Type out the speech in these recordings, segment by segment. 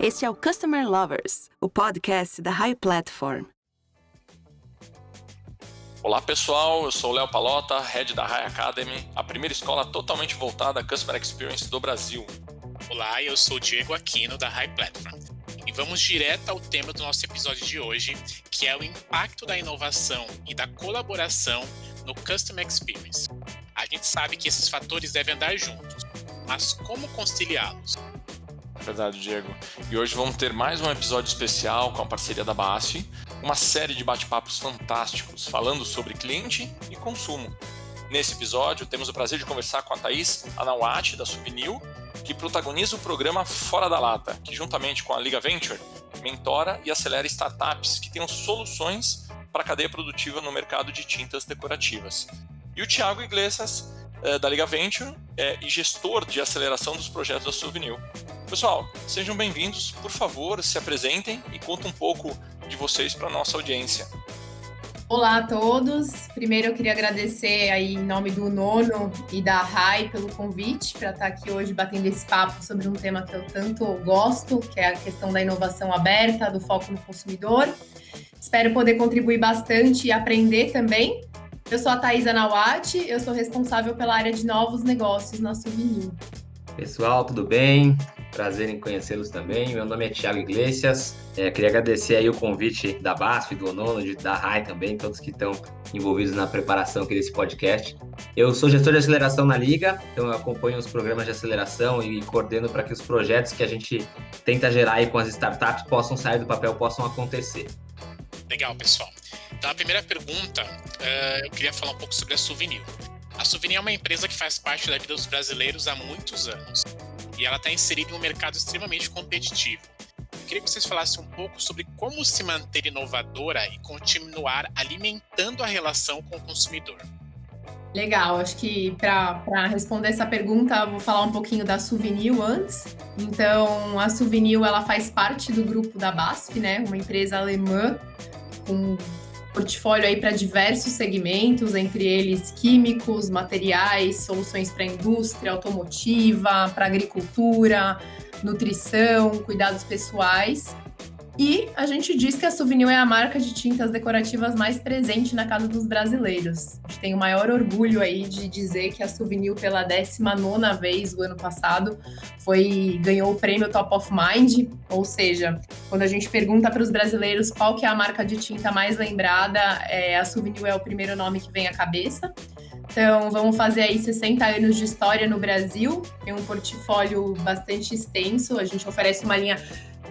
Este é o Customer Lovers, o podcast da High Platform. Olá pessoal, eu sou o Léo Palota, Head da High Academy, a primeira escola totalmente voltada à Customer Experience do Brasil. Olá, eu sou o Diego Aquino da High Platform e vamos direto ao tema do nosso episódio de hoje, que é o impacto da inovação e da colaboração no Customer Experience. A gente sabe que esses fatores devem andar juntos, mas como conciliá-los? Verdade, Diego. E hoje vamos ter mais um episódio especial com a parceria da BASF, uma série de bate-papos fantásticos falando sobre cliente e consumo. Nesse episódio, temos o prazer de conversar com a Thaís Anawati, da Suvinil, que protagoniza o programa Fora da Lata, que juntamente com a Liga Venture, mentora e acelera startups que tenham soluções para a cadeia produtiva no mercado de tintas decorativas. E o Thiago Iglesias, da Liga Venture, e gestor de aceleração dos projetos da Suvinil. Pessoal, sejam bem-vindos, por favor, se apresentem e contem um pouco de vocês para a nossa audiência. Olá a todos, primeiro eu queria agradecer aí em nome do Nono e da RAI pelo convite para estar aqui hoje batendo esse papo sobre um tema que eu tanto gosto, que é a questão da inovação aberta, do foco no consumidor. Espero poder contribuir bastante e aprender também. Eu sou a Thaís Anawati, eu sou responsável pela área de novos negócios na Suvinil. Pessoal, tudo bem? Prazer em conhecê-los também. Meu nome é Thiago Iglesias. Queria agradecer aí o convite da BASF, do Onono, da RAI também, todos que estão envolvidos na preparação aqui desse podcast. Eu sou gestor de aceleração na Liga, então eu acompanho os programas de aceleração e coordeno para que os projetos que a gente tenta gerar aí com as startups possam sair do papel, possam acontecer. Legal, pessoal. Então, a primeira pergunta, eu queria falar um pouco sobre a Suvinil. A Suvinil é uma empresa que faz parte da vida dos brasileiros há muitos anos e ela está inserida em um mercado extremamente competitivo. Eu queria que vocês falassem um pouco sobre como se manter inovadora e continuar alimentando a relação com o consumidor. Legal, acho que para responder essa pergunta, eu vou falar um pouquinho da Suvinil antes. Então, a Suvinil ela faz parte do grupo da BASF, né? Uma empresa alemã com portfólio aí para diversos segmentos, entre eles químicos, materiais, soluções para a indústria automotiva, para agricultura, nutrição, cuidados pessoais. E a gente diz que a Suvinil é a marca de tintas decorativas mais presente na casa dos brasileiros. A gente tem o maior orgulho aí de dizer que a Suvinil, pela 19ª vez o ano passado, ganhou o prêmio Top of Mind, ou seja, quando a gente pergunta para os brasileiros qual que é a marca de tinta mais lembrada, a Suvinil é o primeiro nome que vem à cabeça. Então, vamos fazer aí 60 anos de história no Brasil, tem um portfólio bastante extenso, a gente oferece uma linha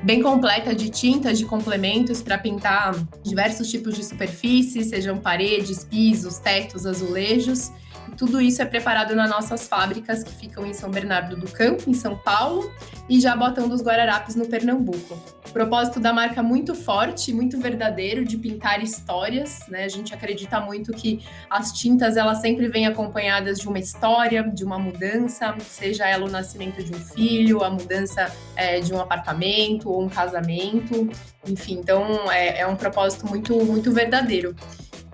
bem completa de tintas, de complementos para pintar diversos tipos de superfícies, sejam paredes, pisos, tetos, azulejos. E tudo isso é preparado nas nossas fábricas que ficam em São Bernardo do Campo, em São Paulo, e Jaboatão dos Guararapes, no Pernambuco. O propósito da marca é muito forte, muito verdadeiro, de pintar histórias, né? A gente acredita muito que as tintas elas sempre vêm acompanhadas de uma história, de uma mudança, seja ela o nascimento de um filho, a mudança de um apartamento ou um casamento, enfim, então é um propósito muito, muito verdadeiro.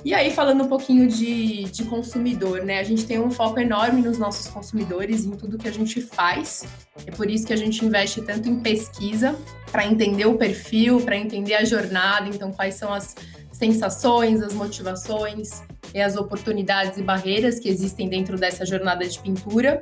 E aí, falando um pouquinho de consumidor, né? A gente tem um foco enorme nos nossos consumidores, em tudo que a gente faz. É por isso que a gente investe tanto em pesquisa, para entender o perfil, para entender a jornada, então quais são as sensações, as motivações e as oportunidades e barreiras que existem dentro dessa jornada de pintura.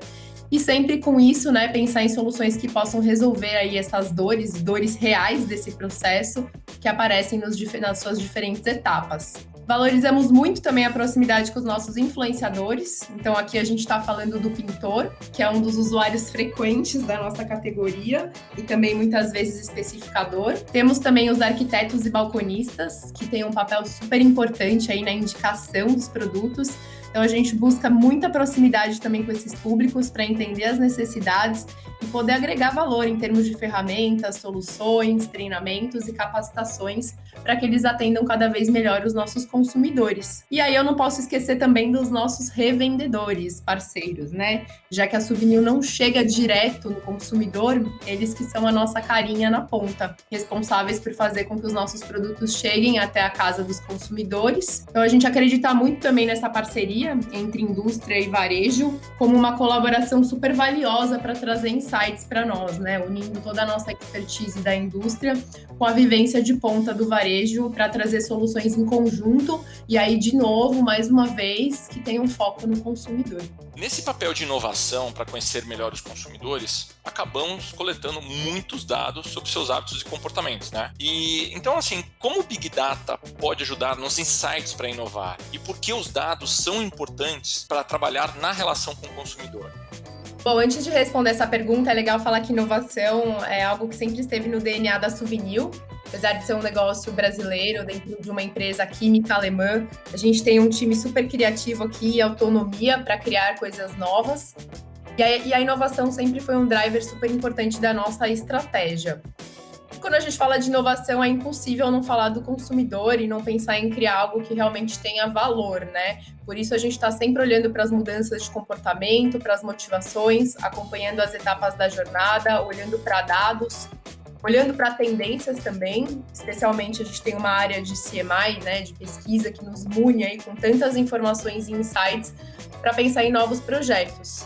E sempre com isso, né, pensar em soluções que possam resolver aí essas dores reais desse processo que aparecem nas suas diferentes etapas. Valorizamos muito também a proximidade com os nossos influenciadores. Então, aqui a gente está falando do pintor, que é um dos usuários frequentes da nossa categoria e também muitas vezes especificador. Temos também os arquitetos e balconistas, que têm um papel super importante aí na indicação dos produtos. Então, a gente busca muita proximidade também com esses públicos para entender as necessidades e poder agregar valor em termos de ferramentas, soluções, treinamentos e capacitações para que eles atendam cada vez melhor os nossos consumidores. E aí eu não posso esquecer também dos nossos revendedores, parceiros, né? Já que a Souvenir não chega direto no consumidor, eles que são a nossa carinha na ponta, responsáveis por fazer com que os nossos produtos cheguem até a casa dos consumidores. Então a gente acredita muito também nessa parceria entre indústria e varejo, como uma colaboração super valiosa para trazer insights para nós, né? Unindo toda a nossa expertise da indústria com a vivência de ponta do varejo para trazer soluções em conjunto e aí, de novo, mais uma vez, que tem um foco no consumidor. Nesse papel de inovação para conhecer melhor os consumidores, acabamos coletando muitos dados sobre seus hábitos e comportamentos, né? E então, assim, como o Big Data pode ajudar nos insights para inovar? E por que os dados são importantes para trabalhar na relação com o consumidor? Bom, antes de responder essa pergunta, é legal falar que inovação é algo que sempre esteve no DNA da Souvenir. Apesar de ser um negócio brasileiro dentro de uma empresa química alemã, a gente tem um time super criativo aqui e autonomia para criar coisas novas. E a inovação sempre foi um driver super importante da nossa estratégia. Quando a gente fala de inovação, é impossível não falar do consumidor e não pensar em criar algo que realmente tenha valor, né? Por isso a gente está sempre olhando para as mudanças de comportamento, para as motivações, acompanhando as etapas da jornada, olhando para dados, olhando para tendências também. Especialmente a gente tem uma área de CMI, né, de pesquisa, que nos mune aí com tantas informações e insights para pensar em novos projetos.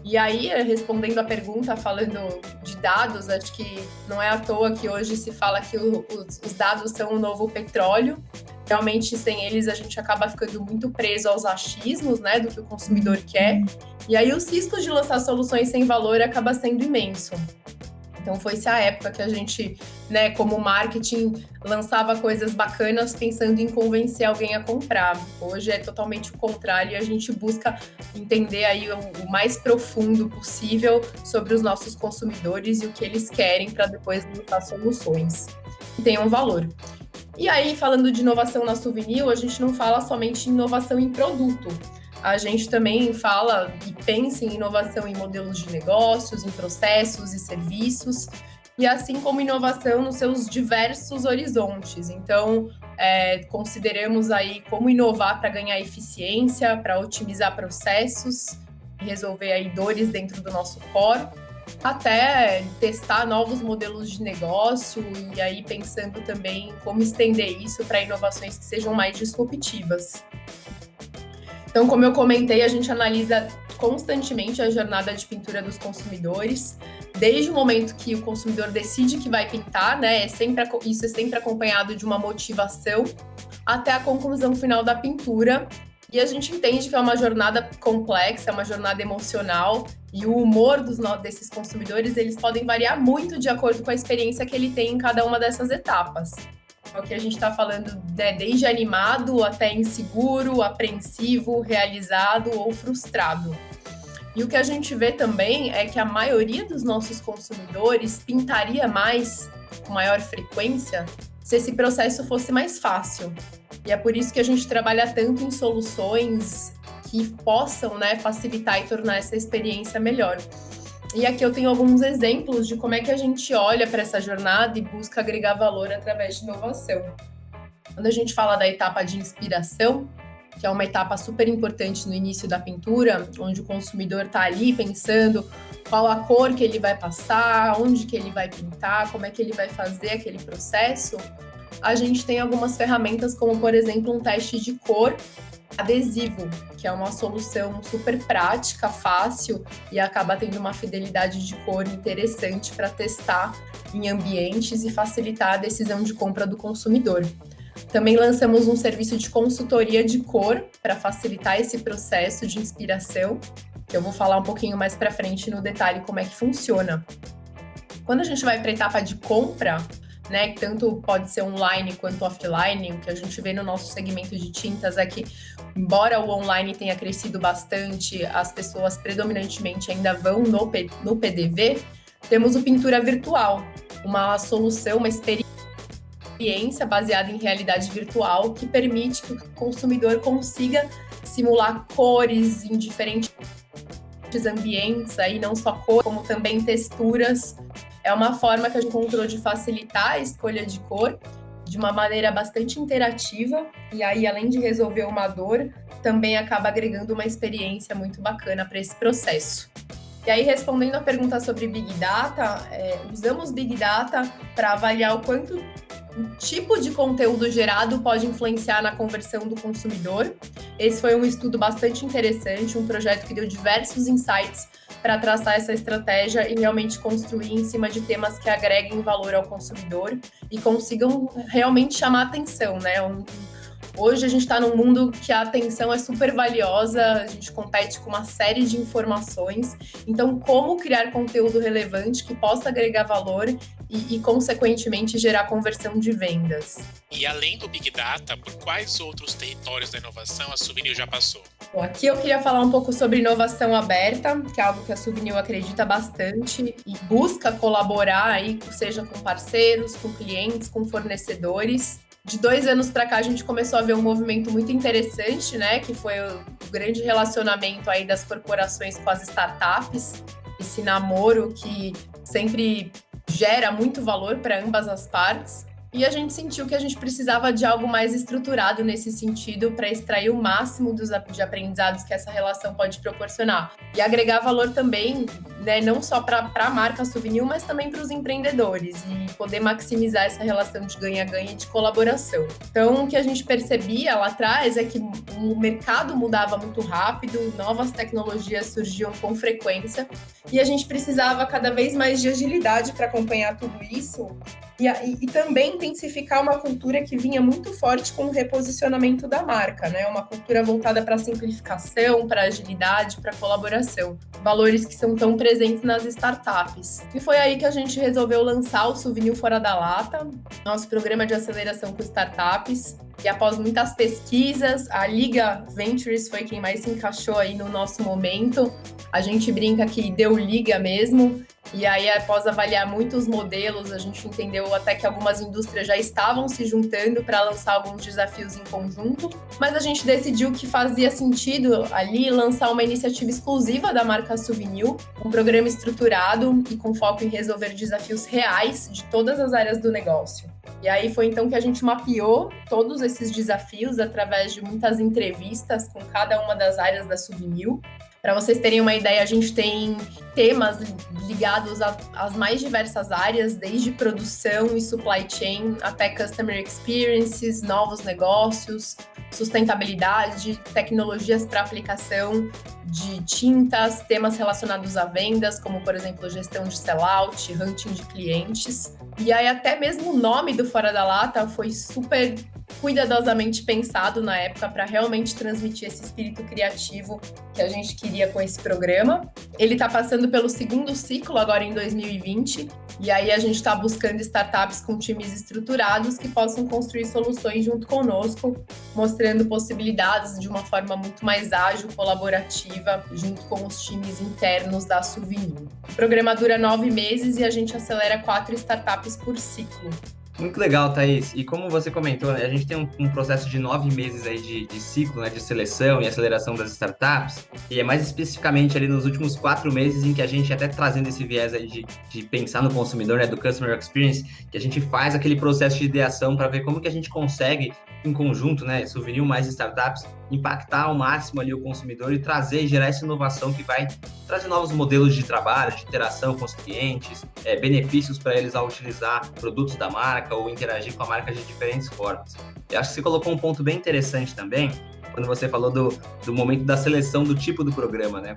E aí, respondendo a pergunta, falando de dados, acho que não é à toa que hoje se fala que os dados são o novo petróleo. Realmente, sem eles, a gente acaba ficando muito preso aos achismos, né, do que o consumidor quer. E aí, os riscos de lançar soluções sem valor acaba sendo imenso. Então, foi-se a época que a gente, né, como marketing, lançava coisas bacanas pensando em convencer alguém a comprar. Hoje é totalmente o contrário e a gente busca entender aí o mais profundo possível sobre os nossos consumidores e o que eles querem para depois lançar soluções que tenham valor. E aí, falando de inovação na Souvenir, a gente não fala somente em inovação em produto. A gente também fala e pensa em inovação em modelos de negócios, em processos e serviços, e assim como inovação nos seus diversos horizontes. Então, consideramos aí como inovar para ganhar eficiência, para otimizar processos, resolver aí dores dentro do nosso core, até testar novos modelos de negócio e aí pensando também em como estender isso para inovações que sejam mais disruptivas. Então, como eu comentei, a gente analisa constantemente a jornada de pintura dos consumidores, desde o momento que o consumidor decide que vai pintar, né? Isso é sempre acompanhado de uma motivação, até a conclusão final da pintura. E a gente entende que é uma jornada complexa, é uma jornada emocional, e o humor desses consumidores, eles podem variar muito de acordo com a experiência que ele tem em cada uma dessas etapas. O que a gente está falando, né, desde animado até inseguro, apreensivo, realizado ou frustrado. E o que a gente vê também é que a maioria dos nossos consumidores pintaria mais, com maior frequência, se esse processo fosse mais fácil. E é por isso que a gente trabalha tanto em soluções que possam, né, facilitar e tornar essa experiência melhor. E aqui eu tenho alguns exemplos de como é que a gente olha para essa jornada e busca agregar valor através de inovação. Quando a gente fala da etapa de inspiração, que é uma etapa super importante no início da pintura, onde o consumidor está ali pensando qual a cor que ele vai passar, onde que ele vai pintar, como é que ele vai fazer aquele processo, a gente tem algumas ferramentas como, por exemplo, um teste de cor adesivo, que é uma solução super prática, fácil e acaba tendo uma fidelidade de cor interessante para testar em ambientes e facilitar a decisão de compra do consumidor. Também lançamos um serviço de consultoria de cor para facilitar esse processo de inspiração, que eu vou falar um pouquinho mais para frente no detalhe como é que funciona. Quando a gente vai para a etapa de compra, né, que tanto pode ser online quanto offline, o que a gente vê no nosso segmento de tintas é que, embora o online tenha crescido bastante, as pessoas predominantemente ainda vão no PDV, temos o Pintura Virtual, uma solução, uma experiência baseada em realidade virtual que permite que o consumidor consiga simular cores em diferentes ambientes, aí não só cor, como também texturas. É uma forma que a gente encontrou de facilitar a escolha de cor de uma maneira bastante interativa, e aí, além de resolver uma dor, também acaba agregando uma experiência muito bacana para esse processo. E aí, respondendo a pergunta sobre Big Data, usamos Big Data para avaliar o quanto o tipo de conteúdo gerado pode influenciar na conversão do consumidor. Esse foi um estudo bastante interessante, um projeto que deu diversos insights para traçar essa estratégia e realmente construir em cima de temas que agreguem valor ao consumidor e consigam realmente chamar atenção, né? Hoje a gente está num mundo que a atenção é super valiosa, a gente compete com uma série de informações, então como criar conteúdo relevante que possa agregar valor e consequentemente, gerar conversão de vendas. E além do Big Data, por quais outros territórios da inovação a Suvinil já passou? Bom, aqui eu queria falar um pouco sobre inovação aberta, que é algo que a Suvinil acredita bastante e busca colaborar aí, seja com parceiros, com clientes, com fornecedores. De 2 anos para cá, a gente começou a ver um movimento muito interessante, né? Que foi o grande relacionamento aí das corporações com as startups, esse namoro que sempre gera muito valor para ambas as partes. E a gente sentiu que a gente precisava de algo mais estruturado nesse sentido para extrair o máximo de aprendizados que essa relação pode proporcionar. E agregar valor também, né, não só para a marca Suvinil, mas também para os empreendedores e poder maximizar essa relação de ganha-ganha e de colaboração. Então, o que a gente percebia lá atrás é que o mercado mudava muito rápido, novas tecnologias surgiam com frequência e a gente precisava cada vez mais de agilidade para acompanhar tudo isso e também intensificar uma cultura que vinha muito forte com o reposicionamento da marca, né? Uma cultura voltada para a simplificação, para a agilidade, para a colaboração. Valores que são tão presentes nas startups. E foi aí que a gente resolveu lançar o Suvinil Fora da Lata, nosso programa de aceleração com startups. E após muitas pesquisas, a Liga Ventures foi quem mais se encaixou aí no nosso momento. A gente brinca que deu liga mesmo. E aí, após avaliar muitos modelos, a gente entendeu até que algumas indústrias já estavam se juntando para lançar alguns desafios em conjunto. Mas a gente decidiu que fazia sentido ali lançar uma iniciativa exclusiva da marca Suvinil, um programa estruturado e com foco em resolver desafios reais de todas as áreas do negócio. E aí foi então que a gente mapeou todos esses desafios através de muitas entrevistas com cada uma das áreas da Suvinil. Para vocês terem uma ideia, a gente tem temas ligados às mais diversas áreas, desde produção e supply chain até customer experiences, novos negócios, sustentabilidade, tecnologias para aplicação de tintas, temas relacionados a vendas, como, por exemplo, gestão de sellout, hunting de clientes. E aí até mesmo o nome do Fora da Lata foi super cuidadosamente pensado na época para realmente transmitir esse espírito criativo que a gente queria com esse programa. Ele está passando pelo 2º ciclo agora em 2020 e aí a gente está buscando startups com times estruturados que possam construir soluções junto conosco, mostrando possibilidades de uma forma muito mais ágil, colaborativa, junto com os times internos da Suvinil. O programa dura 9 meses e a gente acelera 4 startups por ciclo. Muito legal, Thaís. E como você comentou, né, a gente tem um processo de 9 meses aí de ciclo, né, de seleção e aceleração das startups, e é mais especificamente ali nos últimos 4 meses em que a gente, até trazendo esse viés aí de pensar no consumidor, né, do Customer Experience, que a gente faz aquele processo de ideação para ver como que a gente consegue, em conjunto, né, Suvinil mais startups, impactar ao máximo ali o consumidor e trazer e gerar essa inovação que vai trazer novos modelos de trabalho, de interação com os clientes, benefícios para eles ao utilizar produtos da marca ou interagir com a marca de diferentes formas. Eu acho que você colocou um ponto bem interessante também, quando você falou do momento da seleção do tipo do programa, né?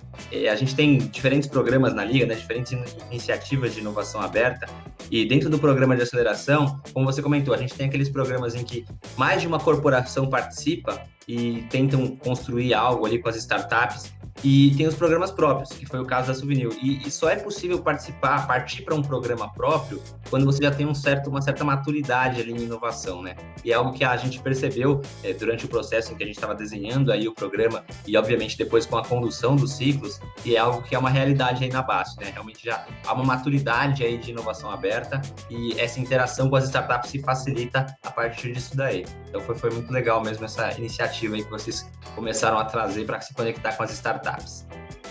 A gente tem diferentes programas na Liga, né? Diferentes iniciativas de inovação aberta, e dentro do programa de aceleração, como você comentou, a gente tem aqueles programas em que mais de uma corporação participa e tentam construir algo ali com as startups, e tem os programas próprios, que foi o caso da Suvinil. E só é possível partir para um programa próprio, quando você já tem uma certa maturidade ali em inovação, né? E é algo que a gente percebeu durante o processo em que a gente estava desenhando aí o programa, e obviamente depois com a condução dos ciclos, e é algo que é uma realidade aí na base, né? Realmente já há uma maturidade aí de inovação aberta, e essa interação com as startups se facilita a partir disso daí. Então foi muito legal mesmo essa iniciativa aí que vocês começaram a trazer para se conectar com as startups.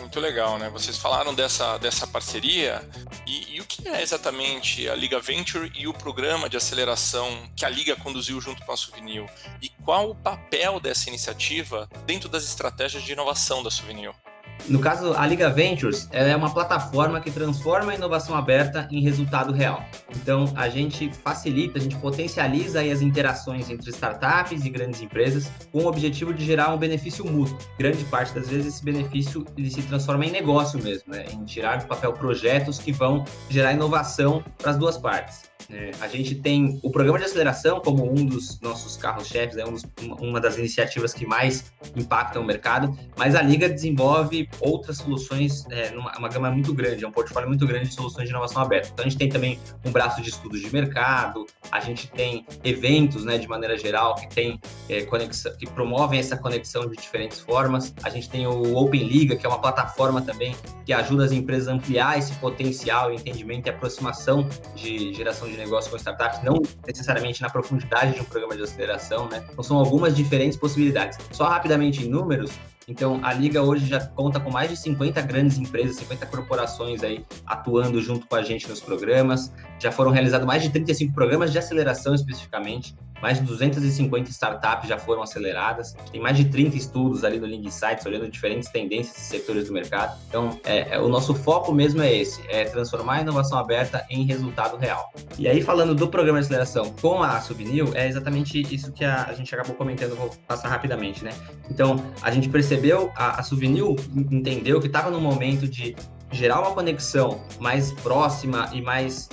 Muito legal, né? Vocês falaram dessa parceria e o que é exatamente a Liga Venture e o programa de aceleração que a Liga conduziu junto com a Suvinil? E qual o papel dessa iniciativa dentro das estratégias de inovação da Suvinil? No caso, a Liga Ventures, ela é uma plataforma que transforma a inovação aberta em resultado real. Então, a gente facilita, a gente potencializa aí as interações entre startups e grandes empresas com o objetivo de gerar um benefício mútuo. Grande parte das vezes esse benefício ele se transforma em negócio mesmo, né? Em tirar do papel projetos que vão gerar inovação para as duas partes. A gente tem o programa de aceleração como um dos nossos carros-chefes, uma das iniciativas que mais impactam o mercado, mas a Liga desenvolve outras soluções, uma gama muito grande, é um portfólio muito grande de soluções de inovação aberta. Então a gente tem também um braço de estudos de mercado, a gente tem eventos, né, de maneira geral, que tem conexão, que promovem essa conexão de diferentes formas. A gente tem o Open Liga, que é uma plataforma também que ajuda as empresas a ampliar esse potencial, entendimento e aproximação de geração de negócio com startups, não necessariamente na profundidade de um programa de aceleração, né? Então são algumas diferentes possibilidades. Só rapidamente em números, então a Liga hoje já conta com mais de 50 grandes empresas, 50 corporações aí atuando junto com a gente nos programas. Já foram realizados mais de 35 programas de aceleração especificamente, mais de 250 startups já foram aceleradas. Tem mais de 30 estudos ali no Lean Insights, olhando diferentes tendências e setores do mercado. Então, o nosso foco mesmo é esse, é transformar a inovação aberta em resultado real. E aí, falando do programa de aceleração com a Suvinil, é exatamente isso que a gente acabou comentando, vou passar rapidamente, né? Então, a gente percebeu, a Suvinil entendeu que estava no momento de gerar uma conexão mais próxima e mais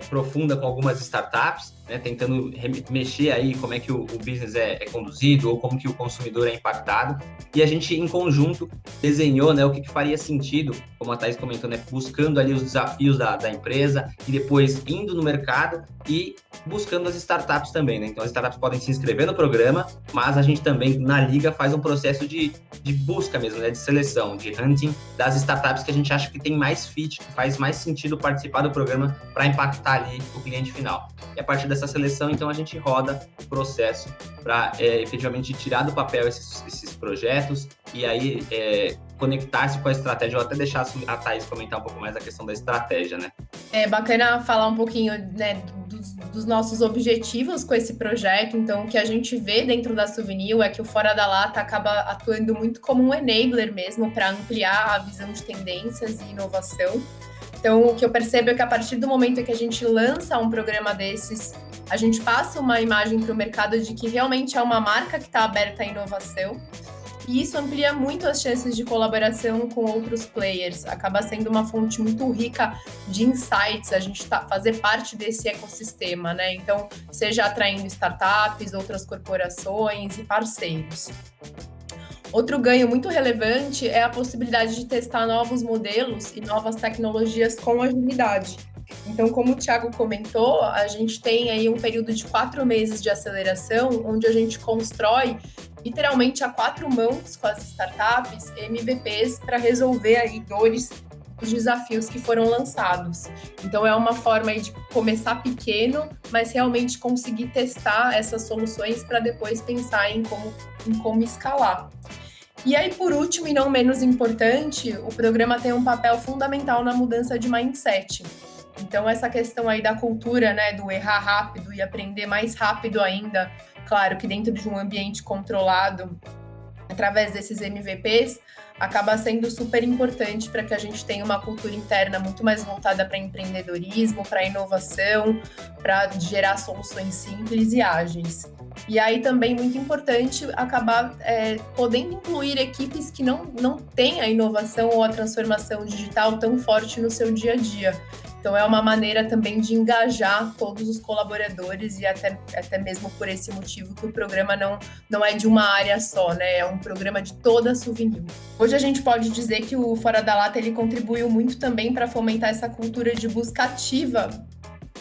profunda com algumas startups, né, tentando mexer aí como é que o business é conduzido ou como que o consumidor é impactado. E a gente, em conjunto, desenhou, né, o que faria sentido, como a Thaís comentou, né, buscando ali os desafios da empresa e depois indo no mercado e buscando as startups também, né? Então, as startups podem se inscrever no programa, mas a gente também, na Liga, faz um processo de busca mesmo, né, de seleção, de hunting das startups que a gente acha que tem mais fit, que faz mais sentido participar do programa para impactar ali o cliente final. E a partir dessa seleção, então, a gente roda o processo para efetivamente tirar do papel esses projetos e aí conectar-se com a estratégia, ou até deixar a Thaís comentar um pouco mais a questão da estratégia, né? É bacana falar um pouquinho, né, dos nossos objetivos com esse projeto. Então, o que a gente vê dentro da Suvinil é que o Fora da Lata acaba atuando muito como um enabler mesmo para ampliar a visão de tendências e inovação. Então, o que eu percebo é que a partir do momento que a gente lança um programa desses, a gente passa uma imagem para o mercado de que realmente é uma marca que está aberta à inovação. E isso amplia muito as chances de colaboração com outros players. Acaba sendo uma fonte muito rica de insights, a gente fazer parte desse ecossistema, né? Então, seja atraindo startups, outras corporações e parceiros. Outro ganho muito relevante é a possibilidade de testar novos modelos e novas tecnologias com agilidade. Então, como o Thiago comentou, a gente tem aí um período de 4 meses de aceleração, onde a gente constrói literalmente a 4 mãos com as startups, MVPs, para resolver aí os desafios que foram lançados. Então, é uma forma aí de começar pequeno, mas realmente conseguir testar essas soluções para depois pensar em como escalar. E aí, por último e não menos importante, o programa tem um papel fundamental na mudança de mindset. Então, essa questão aí da cultura, né, do errar rápido e aprender mais rápido ainda, claro que dentro de um ambiente controlado, através desses MVPs, acaba sendo super importante para que a gente tenha uma cultura interna muito mais voltada para empreendedorismo, para inovação, para gerar soluções simples e ágeis. E aí também muito importante acabar podendo incluir equipes que não têm a inovação ou a transformação digital tão forte no seu dia a dia. Então, é uma maneira também de engajar todos os colaboradores e até mesmo por esse motivo que o programa não é de uma área só, né? É um programa de toda a Suvinil. Hoje a gente pode dizer que o Fora da Lata ele contribuiu muito também para fomentar essa cultura de busca ativa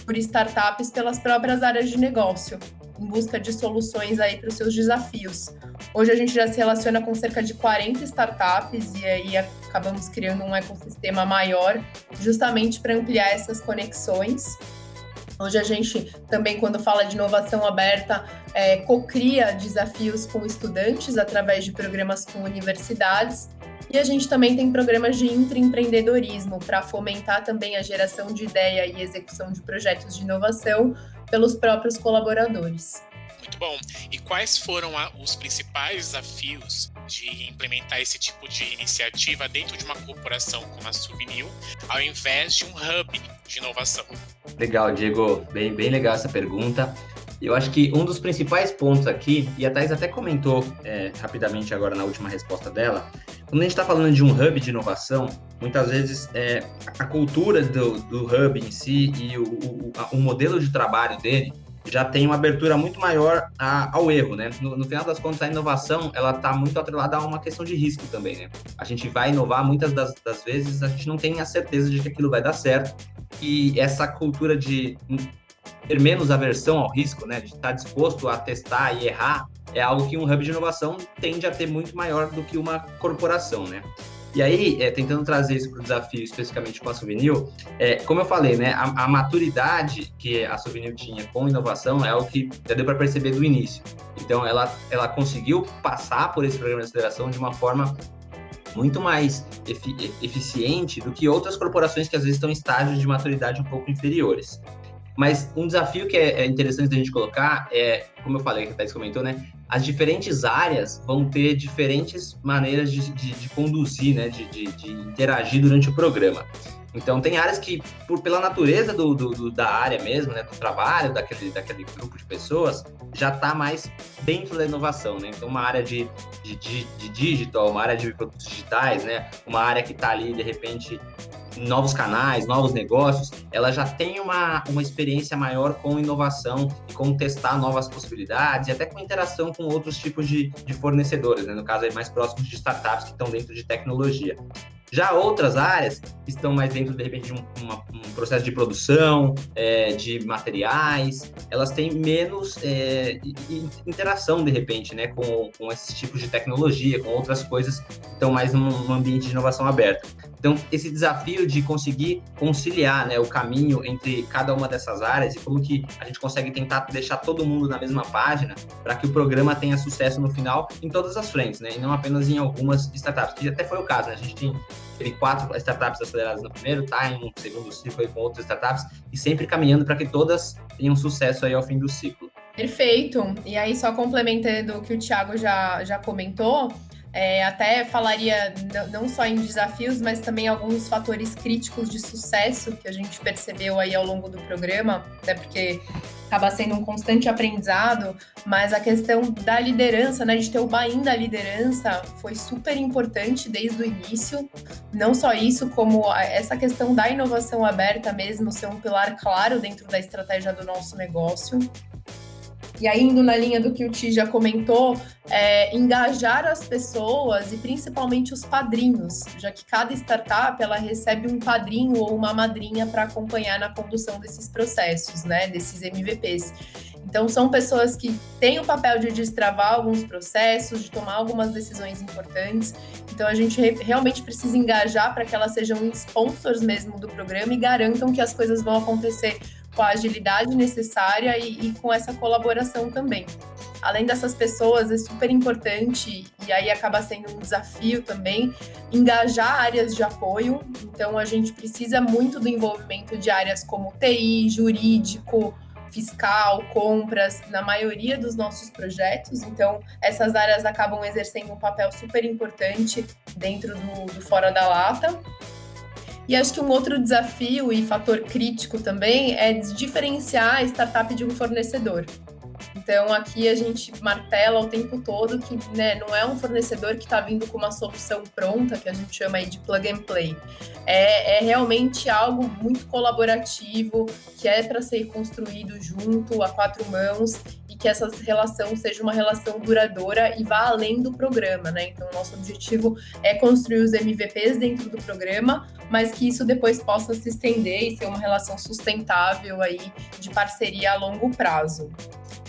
por startups pelas próprias áreas de negócio, em busca de soluções aí para os seus desafios. Hoje a gente já se relaciona com cerca de 40 startups e aí acabamos criando um ecossistema maior justamente para ampliar essas conexões. Hoje a gente também, quando fala de inovação aberta, cocria desafios com estudantes através de programas com universidades E a gente também tem programas de intraempreendedorismo para fomentar também a geração de ideia e execução de projetos de inovação pelos próprios colaboradores. Muito bom. E quais foram os principais desafios de implementar esse tipo de iniciativa dentro de uma corporação como a Suvinil, ao invés de um hub de inovação? Legal, Diego. Bem legal essa pergunta. Eu acho que um dos principais pontos aqui, e a Thais até comentou rapidamente agora na última resposta dela, quando a gente está falando de um hub de inovação, muitas vezes a cultura do hub em si e o modelo de trabalho dele já tem uma abertura muito maior ao erro, né? No final das contas, a inovação, ela está muito atrelada a uma questão de risco também, né? A gente vai inovar, muitas das vezes a gente não tem a certeza de que aquilo vai dar certo, e essa cultura de ter menos aversão ao risco, né? De estar disposto a testar e errar, é algo que um hub de inovação tende a ter muito maior do que uma corporação, né? E aí, tentando trazer isso para o desafio especificamente com a Suvinil, como eu falei, né, a maturidade que a Suvinil tinha com inovação é algo que já deu para perceber do início. Então, ela conseguiu passar por esse programa de aceleração de uma forma muito mais eficiente do que outras corporações que às vezes estão em estágios de maturidade um pouco inferiores. Mas um desafio que é interessante da gente colocar como eu falei, que a Thais comentou, né? As diferentes áreas vão ter diferentes maneiras de conduzir, né? De interagir durante o programa. Então, tem áreas que, pela natureza da área mesmo, né? Do trabalho, daquele grupo de pessoas, já está mais dentro da inovação, né? Então, uma área de digital, uma área de produtos digitais, né? Uma área que está ali, de repente, novos canais, novos negócios, ela já tem uma experiência maior com inovação e com testar novas possibilidades e até com interação com outros tipos de fornecedores, né? No caso, aí mais próximos de startups que estão dentro de tecnologia. Já outras áreas estão mais dentro, de repente, de um processo de produção, de materiais, elas têm menos interação, de repente, né, com esses tipos de tecnologia, com outras coisas que estão mais num ambiente de inovação aberta. Então, esse desafio de conseguir conciliar, né, o caminho entre cada uma dessas áreas e como que a gente consegue tentar deixar todo mundo na mesma página para que o programa tenha sucesso no final em todas as frentes, né, e não apenas em algumas startups, que até foi o caso, né, a gente teve 4 startups aceleradas no primeiro, tá em um segundo ciclo aí com outras startups, e sempre caminhando para que todas tenham sucesso aí ao fim do ciclo. Perfeito. E aí, só complementando o que o Thiago já comentou, até falaria não só em desafios, mas também alguns fatores críticos de sucesso que a gente percebeu aí ao longo do programa, até porque acaba sendo um constante aprendizado, mas a questão da liderança, né, de ter o buy-in da liderança foi super importante desde o início. Não só isso, como essa questão da inovação aberta mesmo ser um pilar claro dentro da estratégia do nosso negócio. E aí, indo na linha do que o Ti já comentou, engajar as pessoas e principalmente os padrinhos, já que cada startup ela recebe um padrinho ou uma madrinha para acompanhar na condução desses processos, né, desses MVPs. Então, são pessoas que têm o papel de destravar alguns processos, de tomar algumas decisões importantes. Então, a gente realmente precisa engajar para que elas sejam sponsors mesmo do programa e garantam que as coisas vão acontecer com a agilidade necessária e com essa colaboração também. Além dessas pessoas, é super importante, e aí acaba sendo um desafio também, engajar áreas de apoio. Então, a gente precisa muito do envolvimento de áreas como TI, jurídico, fiscal, compras, na maioria dos nossos projetos. Então, essas áreas acabam exercendo um papel super importante dentro do Fora da Lata. E acho que um outro desafio e fator crítico também é diferenciar a startup de um fornecedor. Então, aqui a gente martela o tempo todo que, né, não é um fornecedor que está vindo com uma solução pronta, que a gente chama aí de plug and play. É realmente algo muito colaborativo, que é para ser construído junto, a 4 mãos, e que essa relação seja uma relação duradoura e vá além do programa, né? Então, nosso objetivo é construir os MVPs dentro do programa, mas que isso depois possa se estender e ser uma relação sustentável aí de parceria a longo prazo.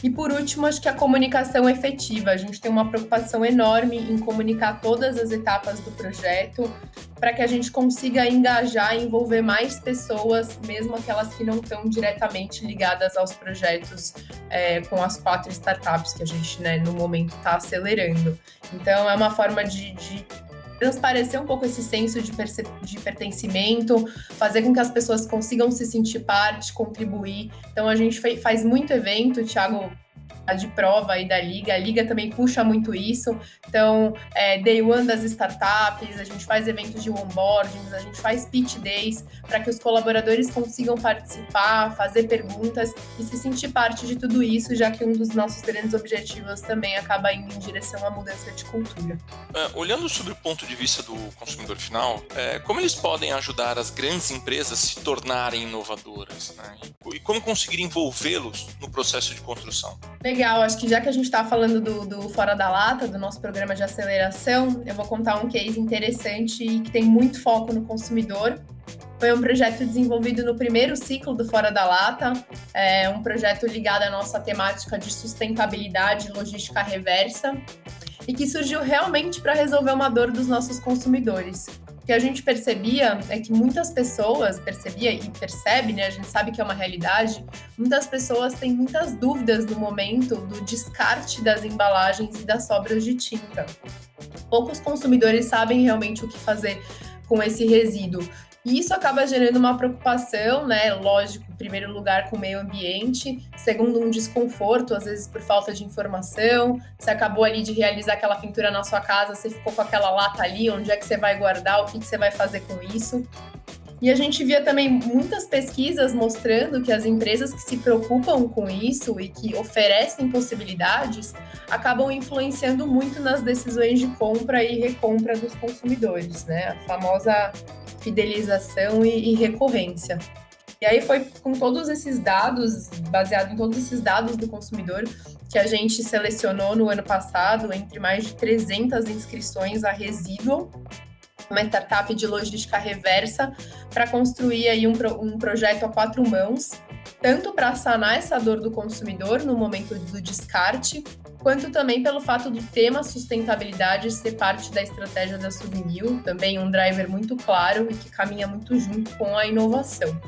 E por último, acho que a comunicação efetiva. A gente tem uma preocupação enorme em comunicar todas as etapas do projeto para que a gente consiga engajar e envolver mais pessoas, mesmo aquelas que não estão diretamente ligadas aos projetos com as 4 startups que a gente, né, no momento está acelerando. Então, é uma forma de transparecer um pouco esse senso de pertencimento, fazer com que as pessoas consigam se sentir parte, contribuir. Então, a gente faz muito evento, o Thiago de prova aí da Liga, a Liga também puxa muito isso, então Day One das startups, a gente faz eventos de onboardings, a gente faz pitch days para que os colaboradores consigam participar, fazer perguntas e se sentir parte de tudo isso, já que um dos nossos grandes objetivos também acaba indo em direção à mudança de cultura. Olhando sobre o ponto de vista do consumidor final, como eles podem ajudar as grandes empresas a se tornarem inovadoras, né? E como conseguir envolvê-los no processo de construção? Legal, acho que já que a gente está falando do Fora da Lata, do nosso programa de aceleração, eu vou contar um case interessante e que tem muito foco no consumidor. Foi um projeto desenvolvido no primeiro ciclo do Fora da Lata, um projeto ligado à nossa temática de sustentabilidade e logística reversa, e que surgiu realmente para resolver uma dor dos nossos consumidores. O que a gente percebia é que muitas pessoas, percebe, né? A gente sabe que é uma realidade, muitas pessoas têm muitas dúvidas no momento do descarte das embalagens e das sobras de tinta. Poucos consumidores sabem realmente o que fazer com esse resíduo. E isso acaba gerando uma preocupação, né? Lógico, em primeiro lugar com o meio ambiente, segundo um desconforto, às vezes por falta de informação. Você acabou ali de realizar aquela pintura na sua casa, você ficou com aquela lata ali, onde é que você vai guardar, o que você vai fazer com isso? E a gente via também muitas pesquisas mostrando que as empresas que se preocupam com isso e que oferecem possibilidades acabam influenciando muito nas decisões de compra e recompra dos consumidores, né? A famosa fidelização e recorrência. E aí foi com todos esses dados, baseado em todos esses dados do consumidor, que a gente selecionou no ano passado, entre mais de 300 inscrições a Residual, uma startup de logística reversa, para construir aí um projeto a 4 mãos, tanto para sanar essa dor do consumidor no momento do descarte, quanto também pelo fato do tema sustentabilidade ser parte da estratégia da Suvinil, também um driver muito claro e que caminha muito junto com a inovação.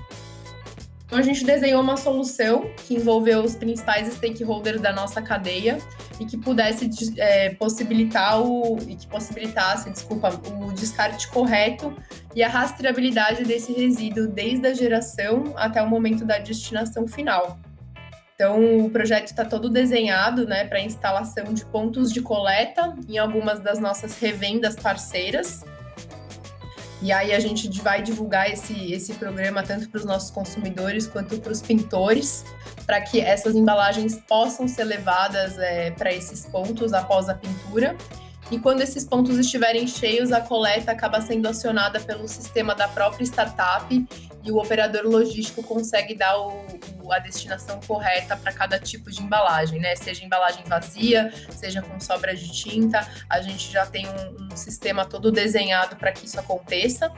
Então, a gente desenhou uma solução que envolveu os principais stakeholders da nossa cadeia e que pudesse possibilitasse o descarte correto e a rastreabilidade desse resíduo desde a geração até o momento da destinação final. Então, o projeto está todo desenhado, né, para instalação de pontos de coleta em algumas das nossas revendas parceiras. E aí a gente vai divulgar esse programa tanto para os nossos consumidores quanto para os pintores, para que essas embalagens possam ser levadas para esses pontos após a pintura. E quando esses pontos estiverem cheios, a coleta acaba sendo acionada pelo sistema da própria startup e o operador logístico consegue dar a destinação correta para cada tipo de embalagem, né? Seja embalagem vazia, seja com sobra de tinta, a gente já tem um sistema todo desenhado para que isso aconteça.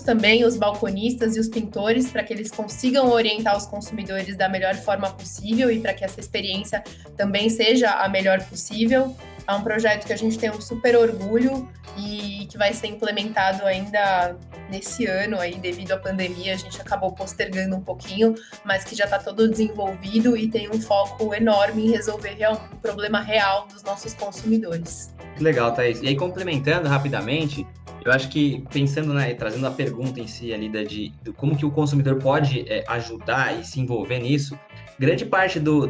Também os balconistas e os pintores para que eles consigam orientar os consumidores da melhor forma possível e para que essa experiência também seja a melhor possível. É um projeto que a gente tem um super orgulho e que vai ser implementado ainda nesse ano aí, devido à pandemia, a gente acabou postergando um pouquinho, mas que já está todo desenvolvido e tem um foco enorme em resolver um problema real dos nossos consumidores. Legal, Thaís. E aí, complementando rapidamente, eu acho que pensando, né, trazendo a pergunta em si ali de como que o consumidor pode ajudar e se envolver nisso, grande parte do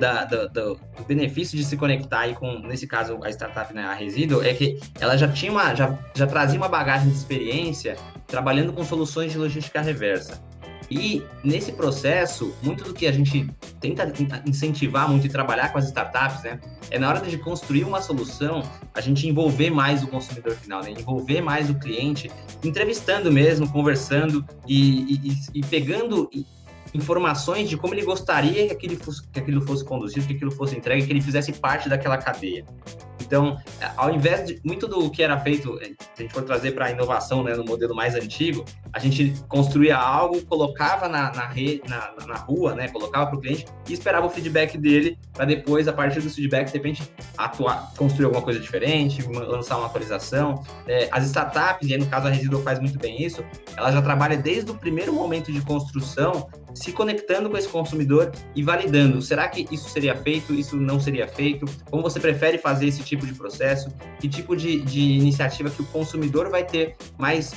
benefício de se conectar aí com, nesse caso, a startup, né, a Residual, é que ela já trazia uma bagagem de experiência trabalhando com soluções de logística reversa. E nesse processo, muito do que a gente tenta incentivar muito e trabalhar com as startups, né, é na hora de construir uma solução, a gente envolver mais o consumidor final, né, envolver mais o cliente, entrevistando mesmo, conversando e pegando informações de como ele gostaria que aquilo fosse conduzido, que aquilo fosse entregue, que ele fizesse parte daquela cadeia. Então, ao invés de muito do que era feito, se a gente for trazer para a inovação, né, no modelo mais antigo, a gente construía algo, colocava na rua, né, colocava para o cliente e esperava o feedback dele para depois, a partir do feedback, de repente, construir alguma coisa diferente, lançar uma atualização. As startups, e aí no caso a Residual faz muito bem isso, ela já trabalha desde o primeiro momento de construção, se conectando com esse consumidor e validando. Será que isso seria feito? Isso não seria feito? Como você prefere fazer esse tipo tipo de processo, que tipo de iniciativa que o consumidor vai ter mais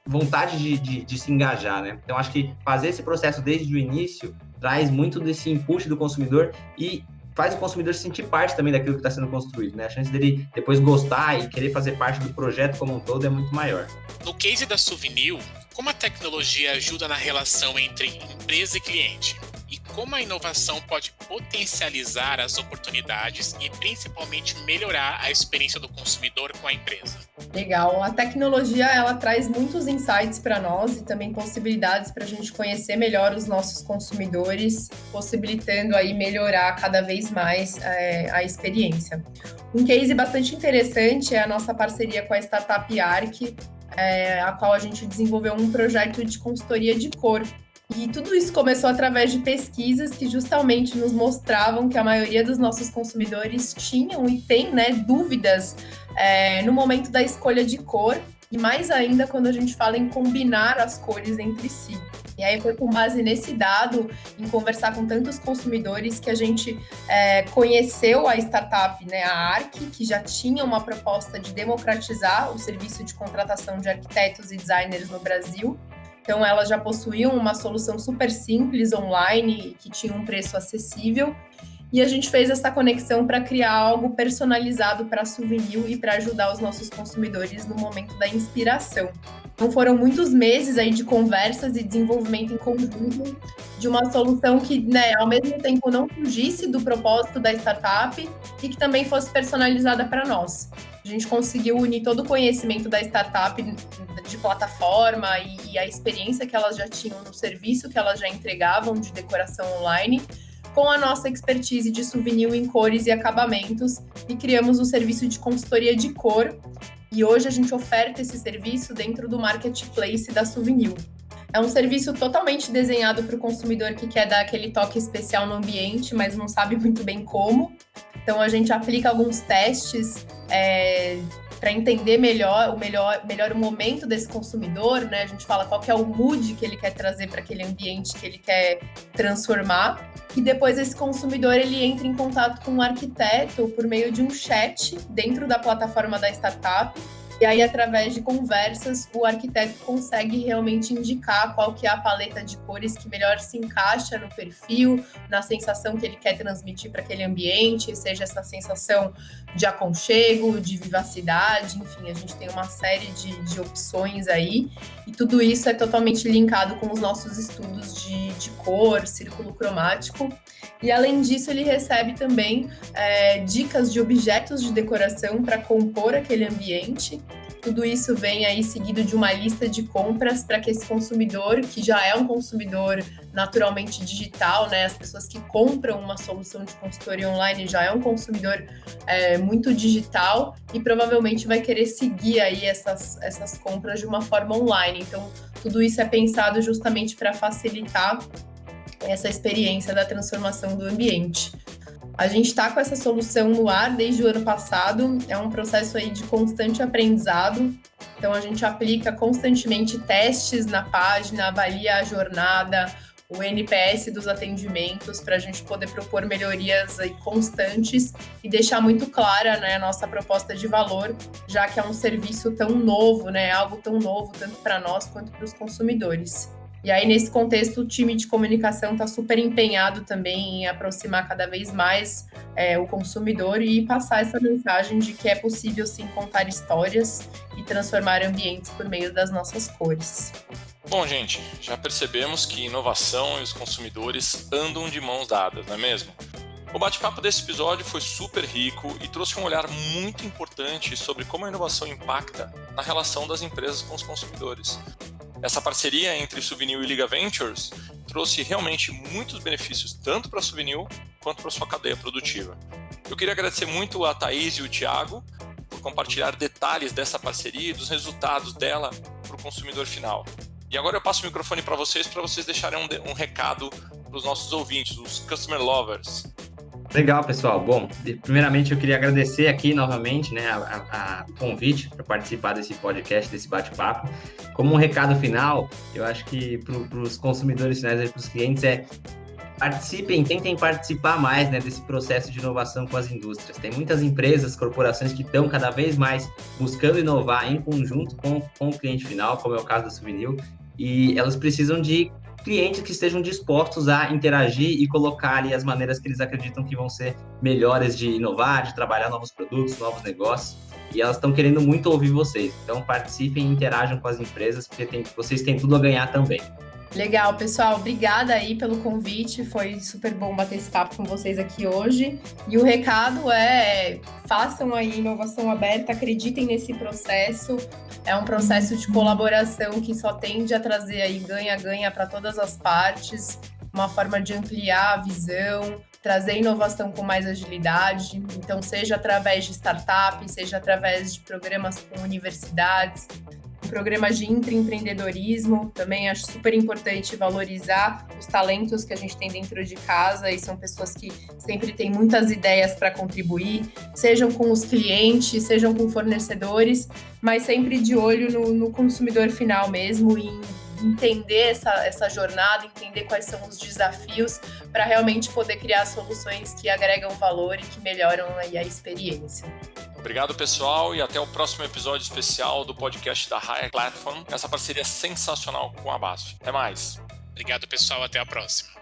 vontade de se engajar, né? Então, acho que fazer esse processo desde o início traz muito desse input do consumidor e faz o consumidor se sentir parte também daquilo que está sendo construído, né? A chance dele depois gostar e querer fazer parte do projeto como um todo é muito maior. No case da Souvenir, como a tecnologia ajuda na relação entre empresa e cliente? E como a inovação pode potencializar as oportunidades e principalmente melhorar a experiência do consumidor com a empresa? Legal. A tecnologia, ela traz muitos insights para nós e também possibilidades para a gente conhecer melhor os nossos consumidores, possibilitando aí melhorar cada vez mais a experiência. Um case bastante interessante é a nossa parceria com a startup Arc, a qual a gente desenvolveu um projeto de consultoria de cor. E tudo isso começou através de pesquisas que justamente nos mostravam que a maioria dos nossos consumidores tinham e tem, dúvidas no momento da escolha de cor, e mais ainda quando a gente fala em combinar as cores entre si. E aí foi com base nesse dado, em conversar com tantos consumidores, que a gente conheceu a startup, a Arc, que já tinha uma proposta de democratizar o serviço de contratação de arquitetos e designers no Brasil. Então, elas já possuíam uma solução super simples, online, que tinha um preço acessível. E a gente fez essa conexão para criar algo personalizado para a Souvenir e para ajudar os nossos consumidores no momento da inspiração. Então, foram muitos meses aí de conversas e desenvolvimento em conjunto de uma solução que, ao mesmo tempo, não fugisse do propósito da startup e que também fosse personalizada para nós. A gente conseguiu unir todo o conhecimento da startup de plataforma e a experiência que elas já tinham no serviço que elas já entregavam de decoração online, com a nossa expertise de Souvenir em cores e acabamentos, e criamos um serviço de consultoria de cor. E hoje a gente oferta esse serviço dentro do marketplace da Souvenir. É um serviço totalmente desenhado para o consumidor que quer dar aquele toque especial no ambiente, mas não sabe muito bem como. Então, a gente aplica alguns testes para entender melhor o momento desse consumidor, né? A gente fala qual que é o mood que ele quer trazer para aquele ambiente que ele quer transformar. E depois esse consumidor ele entra em contato com um arquiteto por meio de um chat dentro da plataforma da startup. E aí, através de conversas, o arquiteto consegue realmente indicar qual que é a paleta de cores que melhor se encaixa no perfil, na sensação que ele quer transmitir para aquele ambiente, seja essa sensação de aconchego, de vivacidade, enfim, a gente tem uma série de opções aí, e tudo isso é totalmente linkado com os nossos estudos de cor, círculo cromático. E além disso, ele recebe também dicas de objetos de decoração para compor aquele ambiente. Tudo isso vem aí seguido de uma lista de compras para que esse consumidor, que já é um consumidor naturalmente digital, as pessoas que compram uma solução de consultoria online já é um consumidor muito digital e provavelmente vai querer seguir aí essas compras de uma forma online. Então, tudo isso é pensado justamente para facilitar essa experiência da transformação do ambiente. A gente está com essa solução no ar desde o ano passado, é um processo aí de constante aprendizado, então a gente aplica constantemente testes na página, avalia a jornada, o NPS dos atendimentos, para a gente poder propor melhorias aí constantes e deixar muito clara, a nossa proposta de valor, já que é um serviço tão novo, algo tão novo tanto para nós quanto para os consumidores. E aí, nesse contexto, o time de comunicação está super empenhado também em aproximar cada vez mais o consumidor e passar essa mensagem de que é possível, sim, contar histórias e transformar ambientes por meio das nossas cores. Bom, gente, já percebemos que inovação e os consumidores andam de mãos dadas, não é mesmo? O bate-papo desse episódio foi super rico e trouxe um olhar muito importante sobre como a inovação impacta na relação das empresas com os consumidores. Essa parceria entre Souvenir e Liga Ventures trouxe realmente muitos benefícios tanto para a Souvenir quanto para a sua cadeia produtiva. Eu queria agradecer muito a Thaís e o Thiago por compartilhar detalhes dessa parceria e dos resultados dela para o consumidor final. E agora eu passo o microfone para vocês deixarem um recado para os nossos ouvintes, os Customer Lovers. Legal, pessoal. Bom, primeiramente eu queria agradecer aqui novamente o convite para participar desse podcast, desse bate-papo. Como um recado final, eu acho que para os consumidores finais, para os clientes, Participem, tentem participar mais, né, desse processo de inovação com as indústrias. Tem muitas empresas, corporações que estão cada vez mais buscando inovar em conjunto com o cliente final, como é o caso da Suvinil, e elas precisam de clientes que estejam dispostos a interagir e colocar ali as maneiras que eles acreditam que vão ser melhores de inovar, de trabalhar novos produtos, novos negócios. E elas estão querendo muito ouvir vocês. Então participem e interajam com as empresas, porque vocês têm tudo a ganhar também. Legal, pessoal. Obrigada aí pelo convite. Foi super bom bater esse papo com vocês aqui hoje. E o recado é: façam aí inovação aberta, acreditem nesse processo. É um processo de colaboração que só tende a trazer aí ganha-ganha para todas as partes, uma forma de ampliar a visão, trazer inovação com mais agilidade. Então, seja através de startups, seja através de programas com universidades, programas de intraempreendedorismo. Também acho super importante valorizar os talentos que a gente tem dentro de casa, e são pessoas que sempre têm muitas ideias para contribuir, sejam com os clientes, sejam com fornecedores, mas sempre de olho no consumidor final mesmo, e entender essa jornada, entender quais são os desafios para realmente poder criar soluções que agregam valor e que melhoram aí a experiência. Obrigado, pessoal, e até o próximo episódio especial do podcast da High Platform, essa parceria sensacional com a BASF. Até mais. Obrigado, pessoal. Até a próxima.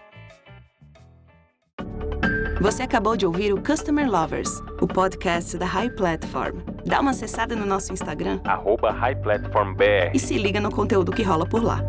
Você acabou de ouvir o Customer Lovers, o podcast da High Platform. Dá uma acessada no nosso Instagram, @HighPlatformBR. e se liga no conteúdo que rola por lá.